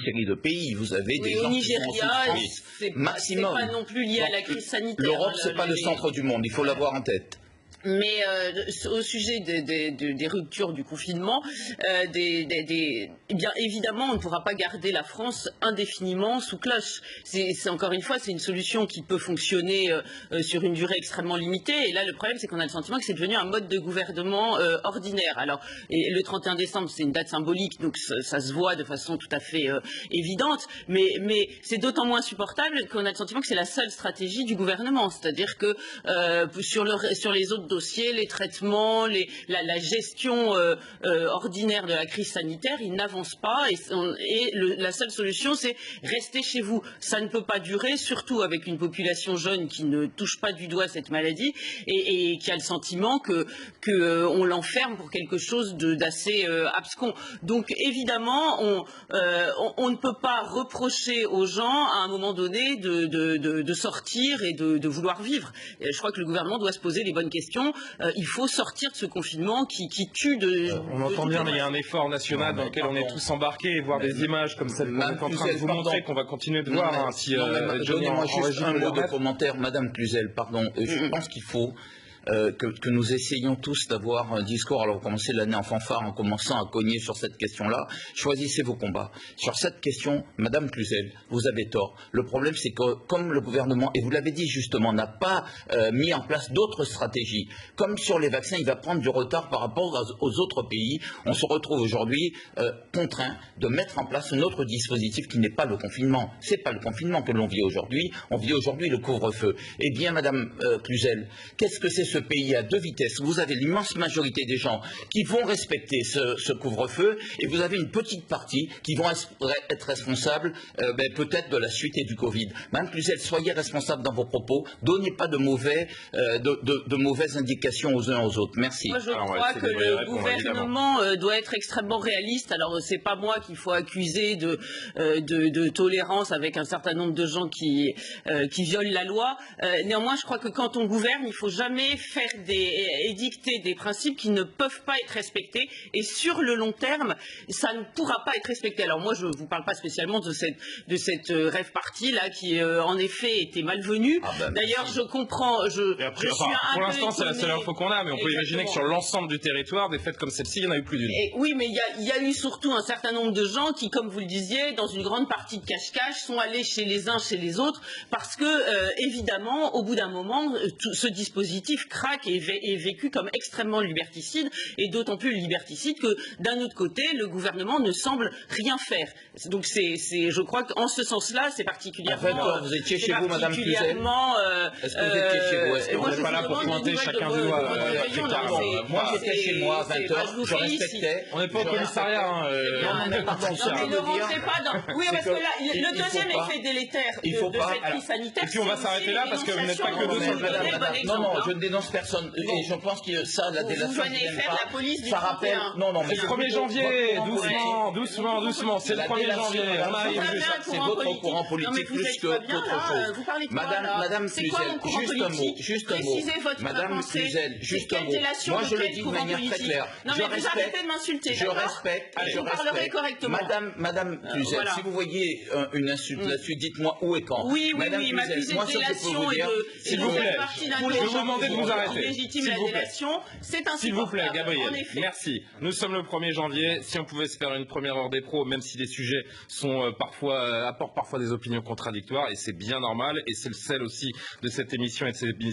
série de pays. Vous avez des gens au Nigeria, c'est maximum. pas non plus lié à la crise sanitaire. L'Europe, c'est pas le centre du monde. Il faut l'avoir en tête. Mais au sujet des ruptures du confinement, eh bien évidemment, on ne pourra pas garder la France indéfiniment sous cloche. C'est encore une fois, c'est une solution qui peut fonctionner sur une durée extrêmement limitée. Et là, le problème, c'est qu'on a le sentiment que c'est devenu un mode de gouvernement ordinaire. Alors, et le 31 décembre, c'est une date symbolique, donc ça se voit de façon tout à fait évidente. Mais c'est d'autant moins supportable qu'on a le sentiment que c'est la seule stratégie du gouvernement. C'est-à-dire que sur les autres dossiers, les traitements, la gestion ordinaire de la crise sanitaire, ils n'avancent pas et la seule solution, c'est rester chez vous. Ça ne peut pas durer, surtout avec une population jeune qui ne touche pas du doigt cette maladie et qui a le sentiment qu'on l'enferme pour quelque chose d'assez abscon. Donc évidemment, on ne peut pas reprocher aux gens à un moment donné de sortir et de vouloir vivre. Et je crois que le gouvernement doit se poser les bonnes questions. Il faut sortir de ce confinement qui tue on entend bien, mais il y a un effort national dans lequel on est tous embarqués, et voir des images comme celle qu'on est en train de vous montrer, qu'on va continuer de voir. Donnez-moi juste un mot de commentaire, Madame Cluzel, pardon. Je pense qu'il faut que nous essayons tous d'avoir un discours. Alors, vous commencez l'année en fanfare en commençant à cogner sur cette question-là. Choisissez vos combats. Sur cette question, Madame Cluzel, vous avez tort. Le problème, c'est que comme le gouvernement, et vous l'avez dit justement, n'a pas mis en place d'autres stratégies, comme sur les vaccins, il va prendre du retard par rapport aux autres pays. On se retrouve aujourd'hui contraint de mettre en place un autre dispositif qui n'est pas le confinement. C'est pas le confinement que l'on vit aujourd'hui. On vit aujourd'hui le couvre-feu. Eh bien, Madame Cluzel, qu'est-ce que c'est ce pays à deux vitesses? Vous avez l'immense majorité des gens qui vont respecter ce couvre-feu et vous avez une petite partie qui vont être responsables peut-être de la suite et du Covid. Madame Cluzel, soyez responsable dans vos propos, donnez pas de mauvaises indications aux uns aux autres. Merci. Moi, je crois que le gouvernement doit être extrêmement réaliste. Alors, c'est pas moi qu'il faut accuser de tolérance avec un certain nombre de gens qui violent la loi. Néanmoins, je crois que quand on gouverne, il faut jamais édicter des principes qui ne peuvent pas être respectés, et sur le long terme, ça ne pourra pas être respecté. Alors moi, je ne vous parle pas spécialement de cette rêve partie là qui en effet était malvenue. D'ailleurs, je comprends. Pour l'instant, c'est la seule info qu'on a, mais on peut imaginer que sur l'ensemble du territoire, des fêtes comme celle-ci, il y en a eu plus d'une. Oui, mais il y a eu surtout un certain nombre de gens qui, comme vous le disiez, dans une grande partie de cache-cache, sont allés chez les uns, chez les autres, parce que évidemment, au bout d'un moment, ce dispositif craque et est vécu comme extrêmement liberticide, et d'autant plus liberticide que d'un autre côté, le gouvernement ne semble rien faire. Donc je crois qu'en ce sens-là, c'est particulièrement. Vous étiez chez vous, Madame Cluzel? Est-ce que vous étiez chez vous? Est-ce que vous n'êtes pas là pour pointer chacun du doigt? Moi, j'étais chez moi à 20h, je respectais. On n'est pas au commissariat. Ne rentrez pas dans. Oui, parce que là, le deuxième effet délétère de cette crise sanitaire. Et puis on va s'arrêter là parce que vous n'êtes pas que deux sur le plateau. Non, je ne dénonce personne. Et je pense que ça, la délation, ça rappelle. Non, mais c'est le 1er janvier. Doucement. C'est le 1er janvier. On arrive juste. C'est votre courant politique plus qu'autre chose. Madame Cluzel, juste un mot. Madame Cluzel, juste un mot. Moi, je le dis de manière très claire. Non, mais vous arrêtez de m'insulter. Je respecte. Madame Cluzel, si vous voyez une insulte là-dessus, dites-moi où et quand. Oui, m'accuser de délation et s'il vous plaît, je vais vous demander de vous arrêter. Légitime la délation, c'est un. S'il vous plaît, Gabriel, merci. Nous sommes le 1er janvier. Si on pouvait se faire une première heure des pros, même si les sujets apportent parfois des opinions contradictoires, et c'est bien normal, et c'est le sel aussi de cette émission et de ces